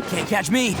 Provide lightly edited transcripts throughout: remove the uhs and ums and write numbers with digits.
Can't catch me!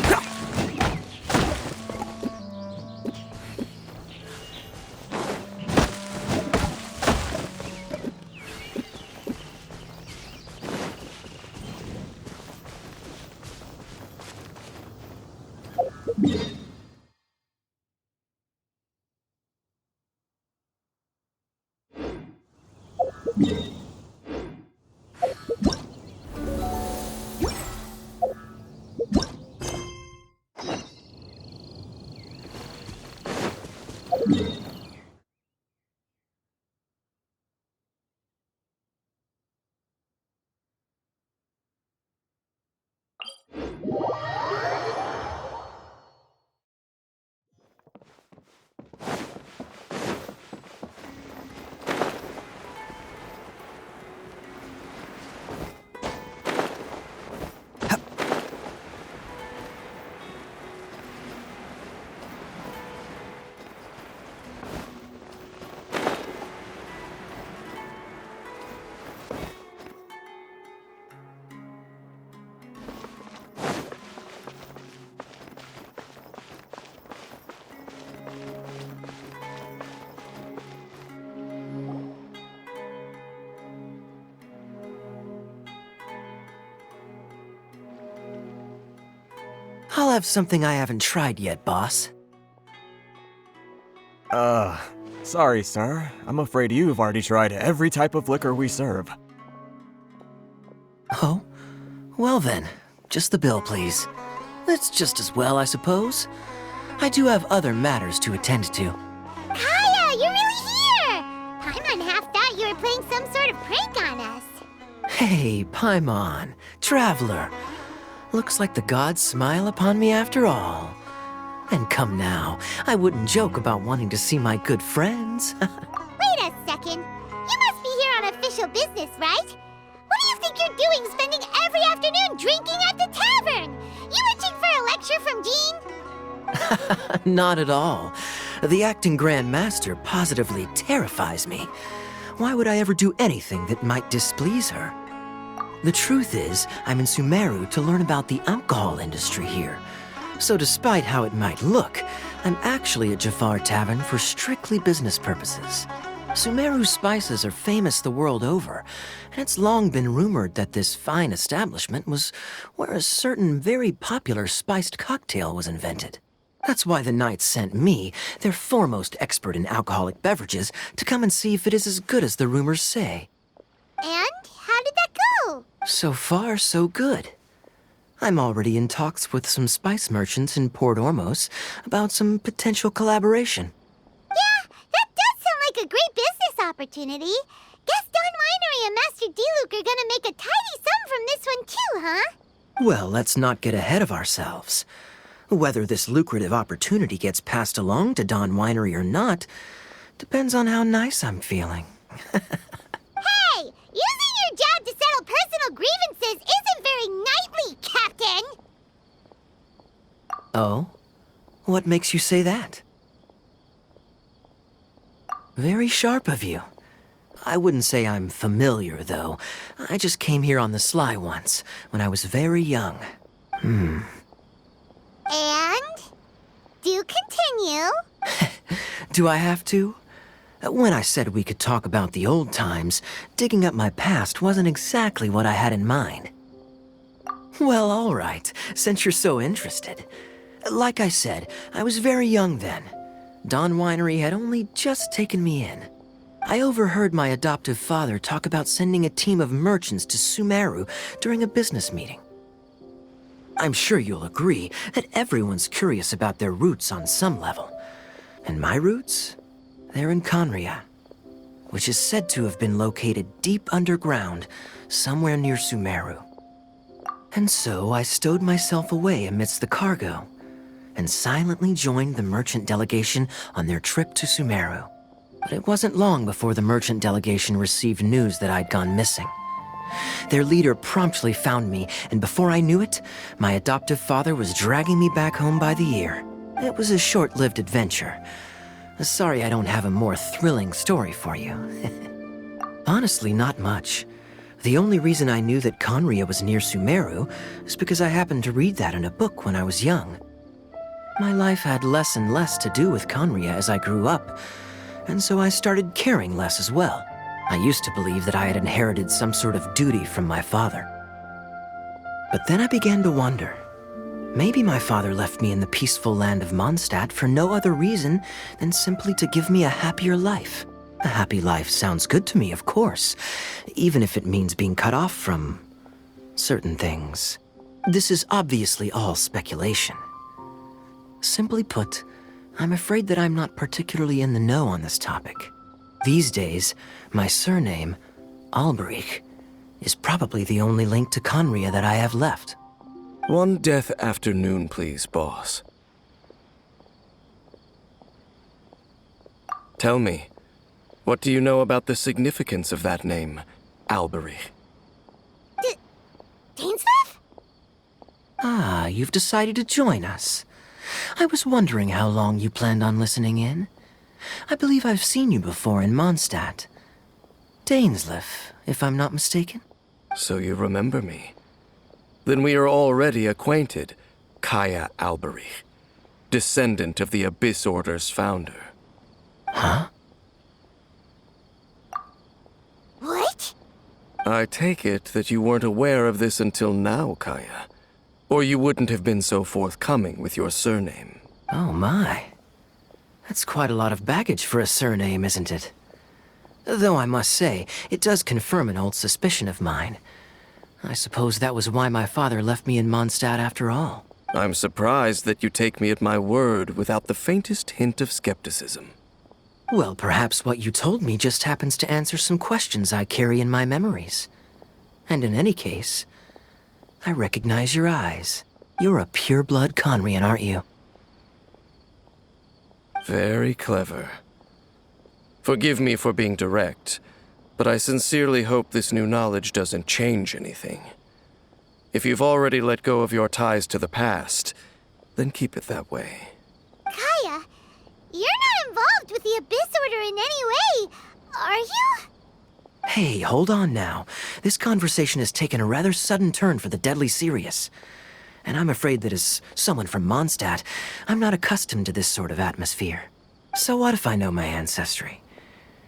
I'll have something I haven't tried yet, boss. Sorry, sir. I'm afraid you've already tried every type of liquor we serve. Oh? Well then, just the bill, please. That's just as well, I suppose. I do have other matters to attend to. Kaeya, you're really here! Paimon half thought you were playing some sort of prank on us. Hey, Paimon, traveler. Looks like the gods smile upon me after all. And come now, I wouldn't joke about wanting to see my good friends. Wait a second. You must be here on official business, right? What do you think you're doing spending every afternoon drinking at the tavern? You itching for a lecture from Jean? Not at all. The acting Grand Master positively terrifies me. Why would I ever do anything that might displease her? The truth is, I'm in Sumeru to learn about the alcohol industry here. So despite how it might look, I'm actually at Djafar Tavern for strictly business purposes. Sumeru spices are famous the world over, and it's long been rumored that this fine establishment was where a certain very popular spiced cocktail was invented. That's why the Knights sent me, their foremost expert in alcoholic beverages, to come and see if it is as good as the rumors say. And how did that go? So far, so good. I'm already in talks with some spice merchants in Port Ormos about some potential collaboration. Yeah, that does sound like a great business opportunity. Guess Don Winery and Master D-Luke are gonna make a tidy sum from this one too, huh? Well, let's not get ahead of ourselves. Whether this lucrative opportunity gets passed along to Don Winery or not depends on how nice I'm feeling. Hey, using your job to settle personal grievances isn't very knightly, Captain! Oh? What makes you say that? Very sharp of you. I wouldn't say I'm familiar, though. I just came here on the sly once, when I was very young. And? Do continue. Do I have to? When I said we could talk about the old times, digging up my past wasn't exactly what I had in mind. Well, all right, since you're so interested. Like I said, I was very young then. Don Winery had only just taken me in. I overheard my adoptive father talk about sending a team of merchants to Sumeru during a business meeting. I'm sure you'll agree that everyone's curious about their roots on some level. And my roots? They're in Kaeya, which is said to have been located deep underground, somewhere near Sumeru. And so I stowed myself away amidst the cargo, and silently joined the merchant delegation on their trip to Sumeru. But it wasn't long before the merchant delegation received news that I'd gone missing. Their leader promptly found me, and before I knew it, my adoptive father was dragging me back home by the ear. It was a short-lived adventure. Sorry I don't have a more thrilling story for you. Honestly, not much. The only reason I knew that Conria was near Sumeru is because I happened to read that in a book when I was young. My life had less and less to do with Conria as I grew up, and so I started caring less as well. I used to believe that I had inherited some sort of duty from my father. But then I began to wonder. Maybe my father left me in the peaceful land of Mondstadt for no other reason than simply to give me a happier life. A happy life sounds good to me, of course, even if it means being cut off from certain things. This is obviously all speculation. Simply put, I'm afraid that I'm not particularly in the know on this topic. These days, my surname, Alberich, is probably the only link to Conria that I have left. One death afternoon, please, boss. Tell me, what do you know about the significance of that name, Alberich? Dainsleif? Ah, you've decided to join us. I was wondering how long you planned on listening in. I believe I've seen you before in Mondstadt. Dainsleif, if I'm not mistaken. So you remember me. Then we are already acquainted, Kaeya Alberich, descendant of the Abyss Order's founder. Huh? What? I take it that you weren't aware of this until now, Kaeya. Or you wouldn't have been so forthcoming with your surname. Oh my. That's quite a lot of baggage for a surname, isn't it? Though I must say, it does confirm an old suspicion of mine. I suppose that was why my father left me in Mondstadt after all. I'm surprised that you take me at my word without the faintest hint of skepticism. Well, perhaps what you told me just happens to answer some questions I carry in my memories. And in any case, I recognize your eyes. You're a pure-blood Conrian, aren't you? Very clever. Forgive me for being direct, but I sincerely hope this new knowledge doesn't change anything. If you've already let go of your ties to the past, then keep it that way. Kaeya, you're not involved with the Abyss Order in any way, are you? Hey, hold on now. This conversation has taken a rather sudden turn for the deadly serious. And I'm afraid that as someone from Mondstadt, I'm not accustomed to this sort of atmosphere. So what if I know my ancestry?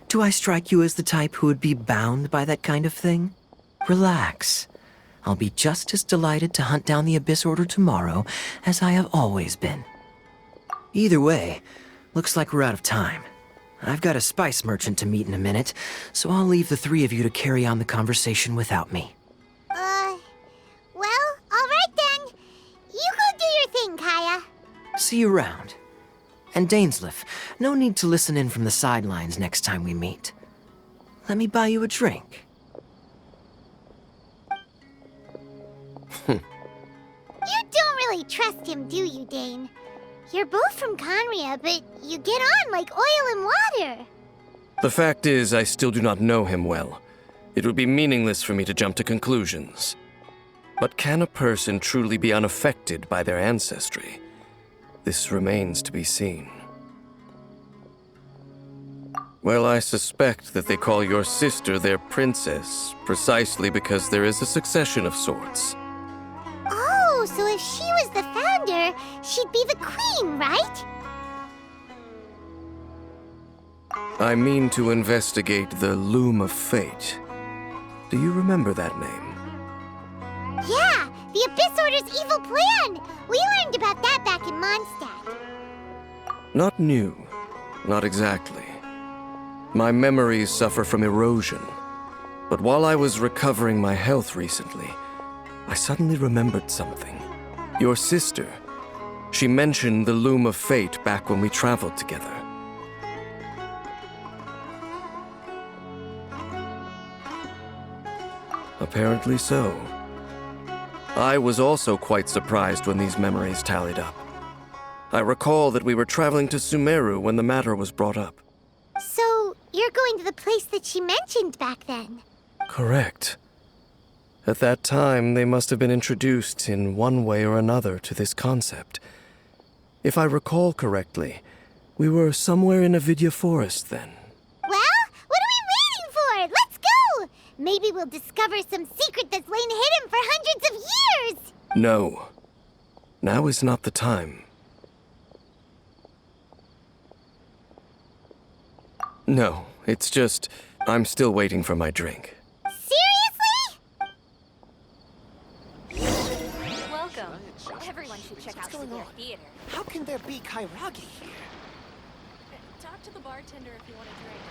Do I strike you as the type who would be bound by that kind of thing? Relax. I'll be just as delighted to hunt down the Abyss Order tomorrow as I have always been. Either way, looks like we're out of time. I've got a spice merchant to meet in a minute, so I'll leave the three of you to carry on the conversation without me. Well, all right then. You go do your thing, Kaeya. See you around. And Dainsleif, no need to listen in from the sidelines next time we meet. Let me buy you a drink. You don't really trust him, do you, Dane? You're both from Conria, but you get on like oil and water. The fact is, I still do not know him well. It would be meaningless for me to jump to conclusions. But can a person truly be unaffected by their ancestry? This remains to be seen. Well, I suspect that they call your sister their princess, precisely because there is a succession of sorts. Oh, so if she was the founder, she'd be the queen, right? I mean to investigate the Loom of Fate. Do you remember that name? Yeah, the Abyss Order's evil plan! We learned about that back in Mondstadt. Not new. Not exactly. My memories suffer from erosion. But while I was recovering my health recently, I suddenly remembered something. Your sister. She mentioned the Loom of Fate back when we traveled together. Apparently so. I was also quite surprised when these memories tallied up. I recall that we were traveling to Sumeru when the matter was brought up. So, you're going to the place that she mentioned back then? Correct. At that time, they must have been introduced in one way or another to this concept. If I recall correctly, we were somewhere in Avidya Forest then. Well, what are we waiting for? Let's go! Maybe we'll discover some secret that's lain hidden for hundreds of years! No. Now is not the time. No, it's just, I'm still waiting for my drink. Seriously? Welcome. Everyone should check out the theater. How can there be Kairagi here? Talk to the bartender if you want a drink.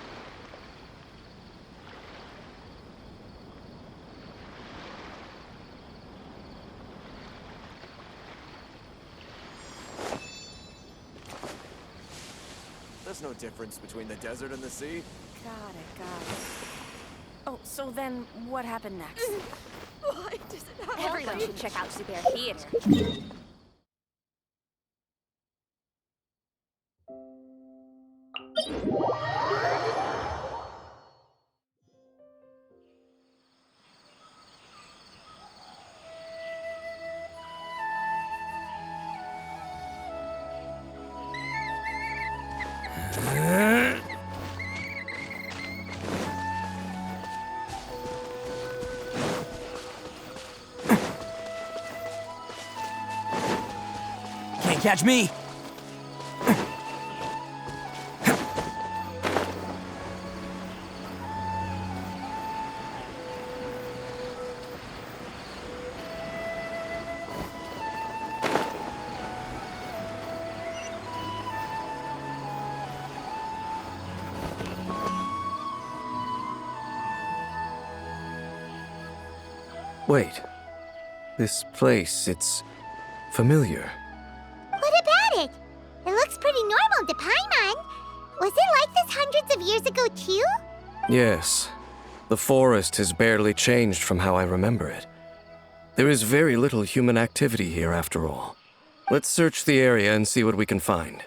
There's no difference between the desert and the sea. Got it. Oh, so then what happened next? Why does it happen? Everyone should check out the theater. Can't catch me! Wait. This place, it's familiar. What about it? It looks pretty normal to Paimon. Was it like this hundreds of years ago, too? Yes. The forest has barely changed from how I remember it. There is very little human activity here after all. Let's search the area and see what we can find.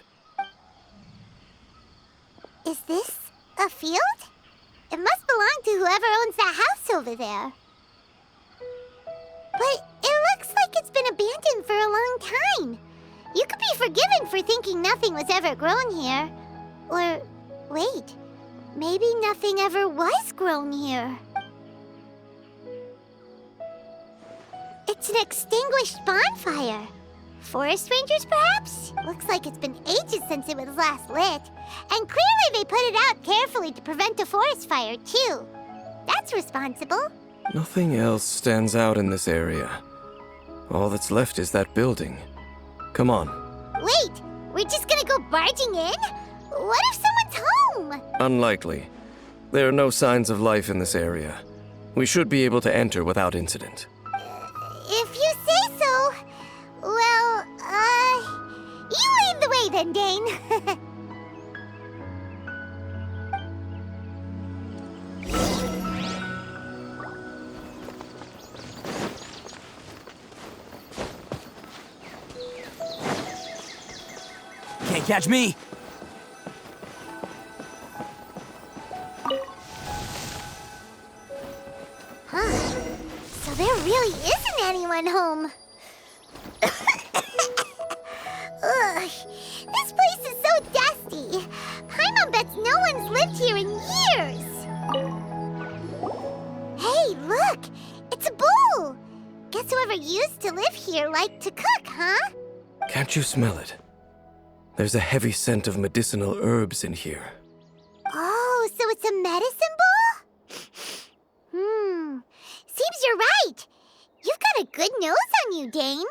Is this a field? It must belong to whoever owns that house over there. But it looks like it's been abandoned for a long time. You could be forgiven for thinking nothing was ever grown here. Or, wait, maybe nothing ever was grown here. It's an extinguished bonfire. Forest rangers, perhaps? Looks like it's been ages since it was last lit. And clearly they put it out carefully to prevent a forest fire, too. That's responsible. Nothing else stands out in this area. All that's left is that building. Come on. Wait, we're just gonna go barging in? What if someone's home? Unlikely. There are no signs of life in this area. We should be able to enter without incident. If you say so. Well, you lead the way then, Dane. Can't catch me! Huh. So there really isn't anyone home. Ugh. This place is so dusty. Paimon bets no one's lived here in years. Hey, look! It's a bull! Guess whoever used to live here liked to cook, huh? Can't you smell it? There's a heavy scent of medicinal herbs in here. Oh, so it's a medicine ball? Seems you're right. You've got a good nose on you, Dane.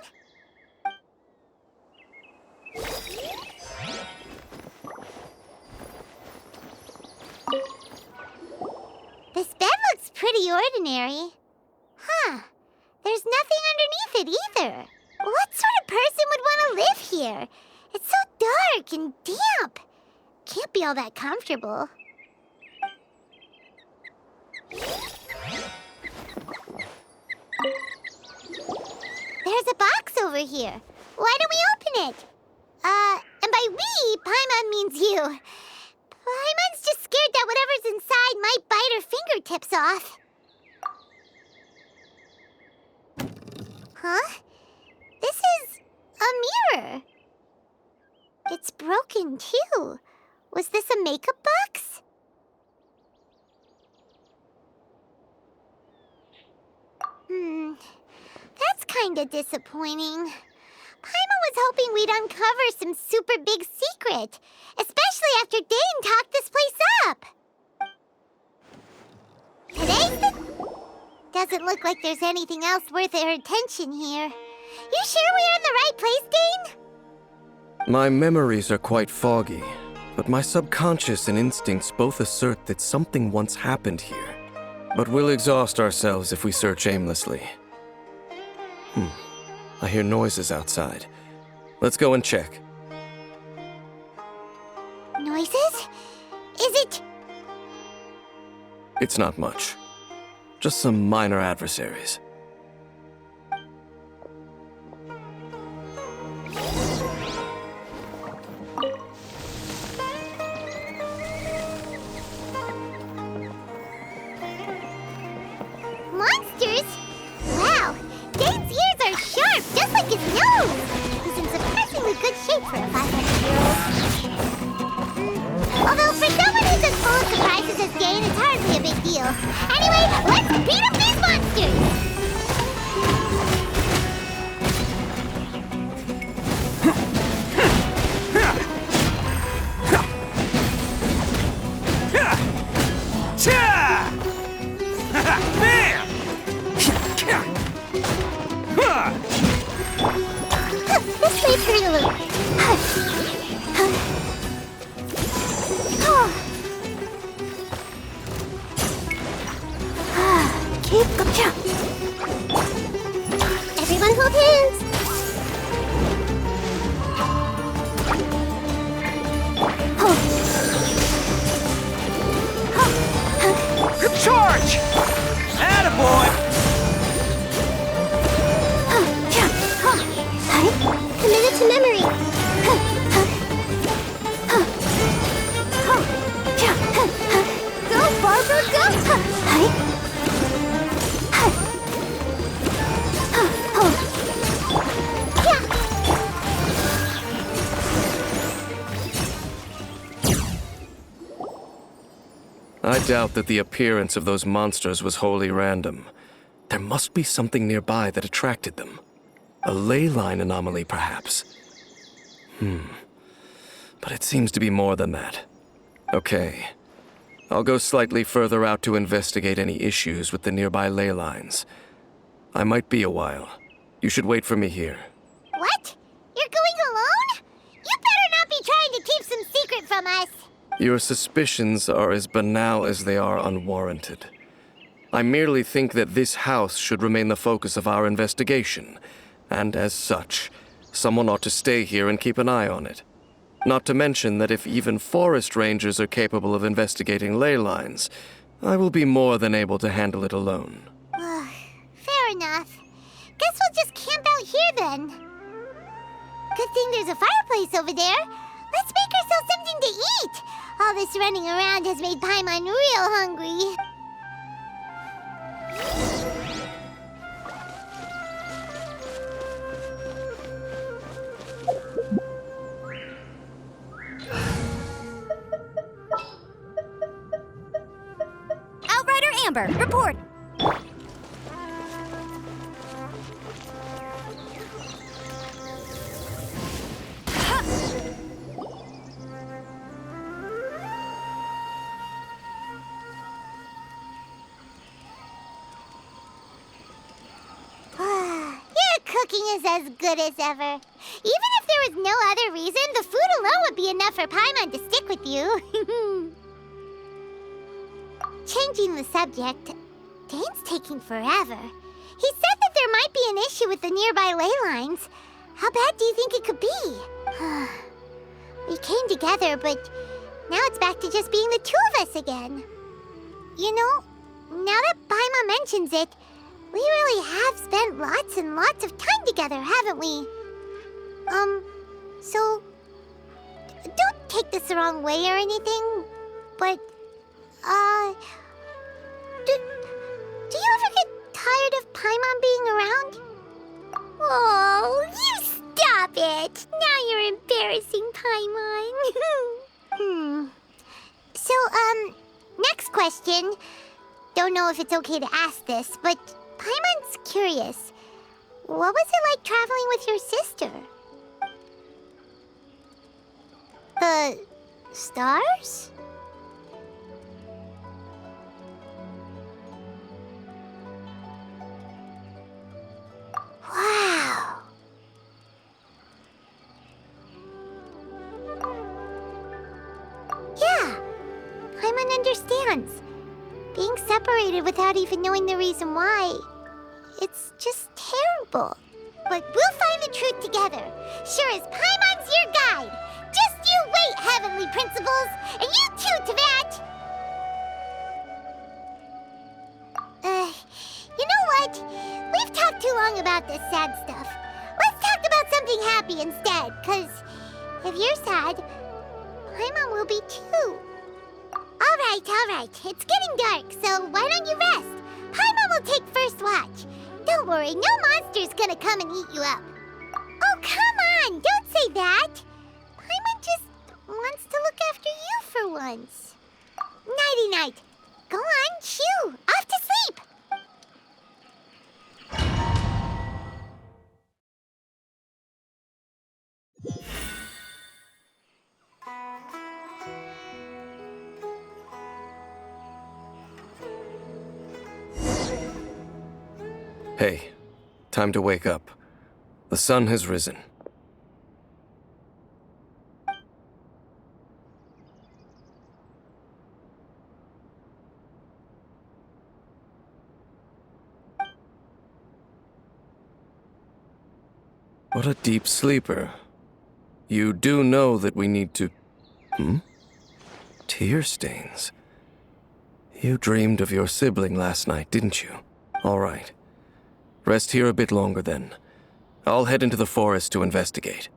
This bed looks pretty ordinary. Huh. There's nothing underneath it either. What sort of person would want to live here? It's so dark and damp. Can't be all that comfortable. There's a box over here. Why don't we open it? And by we, Paimon means you. Paimon's just scared that whatever's inside might bite her fingertips off. Huh? This is a mirror. It's broken, too. Was this a makeup box? That's kinda disappointing. Paimon was hoping we'd uncover some super big secret, especially after Dane talked this place up. Doesn't look like there's anything else worth our attention here. You sure we're in the right place, Dane? My memories are quite foggy, but my subconscious and instincts both assert that something once happened here. But we'll exhaust ourselves if we search aimlessly. I hear noises outside. Let's go and check. Noises? Is it... It's not much. Just some minor adversaries. Monsters? Wow, Dane's ears are sharp, just like his nose. He's in surprisingly good shape for a 500-year-old. Although for someone who's as full of surprises as Dane, it's hardly a big deal. Anyway, let's beat up these monsters! This may hurt a little. Keep gotcha. Everyone hold hands. Charge! Attaboy! Committed to memory. Go, Barbara, go! I doubt that the appearance of those monsters was wholly random. There must be something nearby that attracted them. A ley line anomaly, perhaps. But it seems to be more than that. Okay. I'll go slightly further out to investigate any issues with the nearby ley lines. I might be a while. You should wait for me here. What? You're going alone? You better not be trying to keep some secret from us. Your suspicions are as banal as they are unwarranted. I merely think that this house should remain the focus of our investigation, and as such, someone ought to stay here and keep an eye on it. Not to mention that if even forest rangers are capable of investigating ley lines, I will be more than able to handle it alone. Fair enough. Guess we'll just camp out here then. Good thing there's a fireplace over there. Let's make ourselves something to eat. All this running around has made Paimon real hungry. Outrider Amber, report. Cooking is as good as ever. Even if there was no other reason, the food alone would be enough for Paimon to stick with you. Changing the subject, Dane's taking forever. He said that there might be an issue with the nearby ley lines. How bad do you think it could be? We came together, but now it's back to just being the two of us again. You know, now that Paimon mentions it, we really have spent lots and lots of time together, haven't we? So take this the wrong way or anything, but, do you ever get tired of Paimon being around? Oh, you stop it! Now you're embarrassing Paimon. So, next question. Don't know if it's okay to ask this, but Paimon's curious. What was it like traveling with your sister? The stars? Wow. Yeah, Paimon understands. Being separated without even knowing the reason why, it's just terrible. But we'll find the truth together. Sure as Paimon's your guide. Just you wait, Heavenly Principles! And you too, Teyvat! You know what? We've talked too long about this sad stuff. Let's talk about something happy instead, 'cause if you're sad, Paimon will be too. All right. It's getting dark, so why don't you rest? Paimon will take first watch. Don't worry, no monster's gonna come and eat you up. Oh, come on! Don't say that! Paimon just wants to look after you for once. Nighty-night. Go on, shoo! Off to sleep! Hey, time to wake up. The sun has risen. What a deep sleeper. You do know that we need to... Tear stains. You dreamed of your sibling last night, didn't you? All right. Rest here a bit longer then. I'll head into the forest to investigate.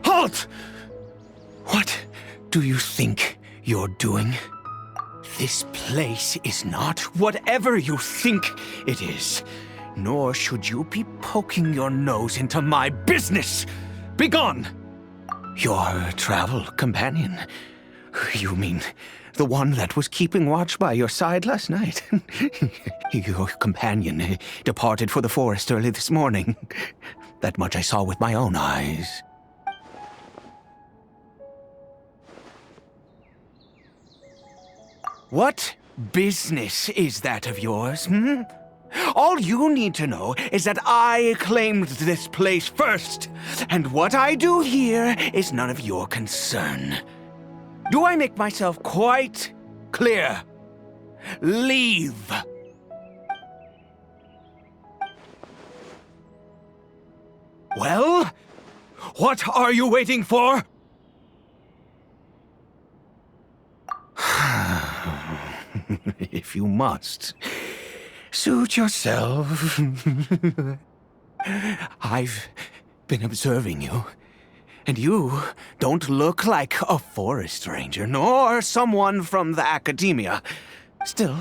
Halt! What do you think you're doing? This place is not whatever you think it is. Nor should you be poking your nose into my business. Begone! Your travel companion. You mean the one that was keeping watch by your side last night? Your companion departed for the forest early this morning. That much I saw with my own eyes. What business is that of yours, All you need to know is that I claimed this place first, and what I do here is none of your concern. Do I make myself quite clear? Leave! Well, what are you waiting for? If you must, suit yourself. I've been observing you, and you don't look like a forest ranger, nor someone from the academia. Still,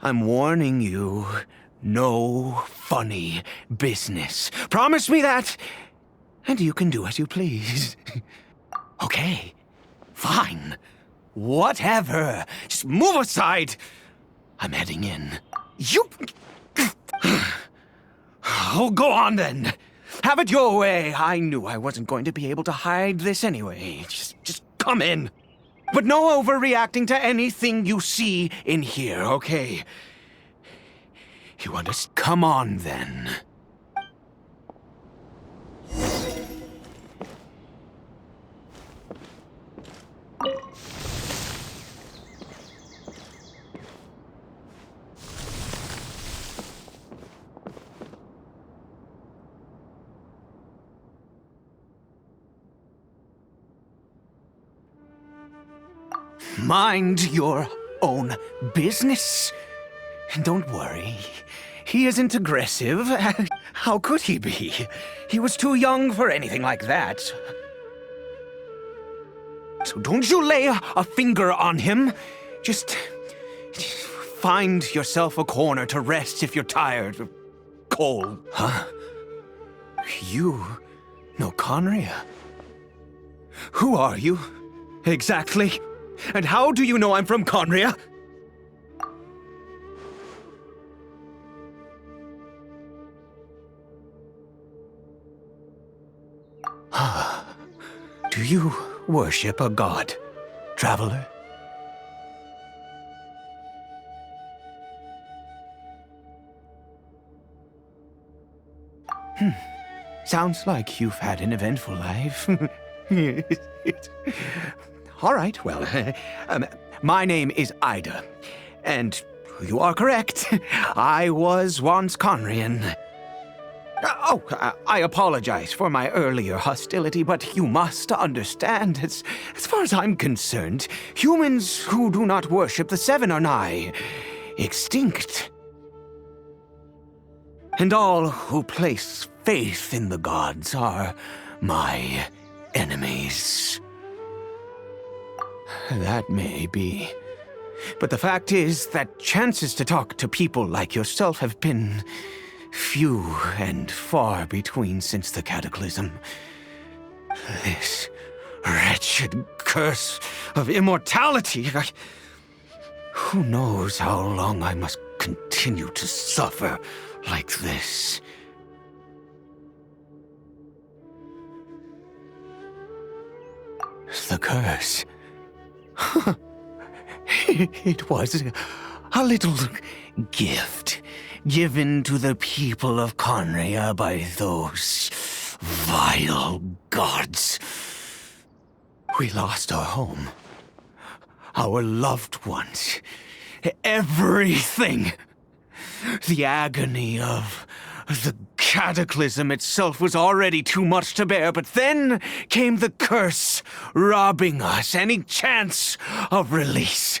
I'm warning you, no funny business. Promise me that, and you can do as you please. Okay, fine. Whatever. Just move aside. I'm heading in. You... Oh, go on then. Have it your way. I knew I wasn't going to be able to hide this anyway. Just come in. But no overreacting to anything you see in here, okay? You understand? Come on then. Mind your own business. Don't worry. He isn't aggressive. How could he be? He was too young for anything like that. So don't you lay a finger on him. Just find yourself a corner to rest if you're tired. Cold. Huh? You know Conria? Who are you? Exactly. And how do you know I'm from Conria? Do you worship a god, traveler? Sounds like you've had an eventful life. All right, well, my name is Ida, and you are correct. I was once Conrian. I apologize for my earlier hostility, but you must understand, as far as I'm concerned, humans who do not worship the Seven are nigh extinct. And all who place faith in the gods are my enemies. That may be. But the fact is that chances to talk to people like yourself have been few and far between since the cataclysm. This wretched curse of immortality. Who knows how long I must continue to suffer like this? The curse. It was a little gift given to the people of Conria by those vile gods. We lost our home, our loved ones, everything. The agony of the cataclysm itself was already too much to bear, but then came the curse, robbing us any chance of release.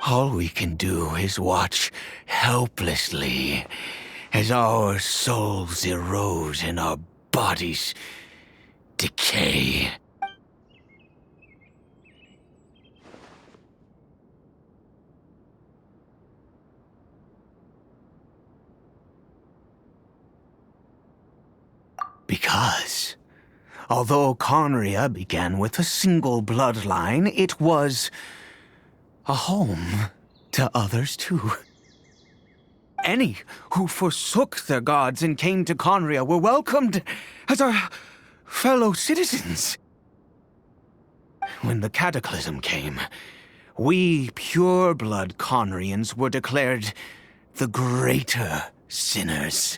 All we can do is watch helplessly as our souls erode and our bodies decay. Because, although Conria began with a single bloodline, it was a home to others too. Any who forsook their gods and came to Conria were welcomed as our fellow citizens. When the cataclysm came, we pure-blood Conrians were declared the greater sinners.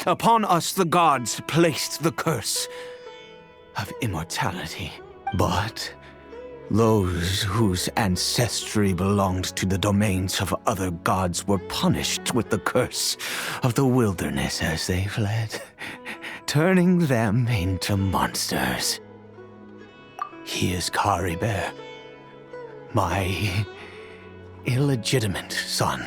Upon us the gods placed the curse of immortality. But those whose ancestry belonged to the domains of other gods were punished with the curse of the wilderness as they fled, turning them into monsters. He is Karibert, my illegitimate son.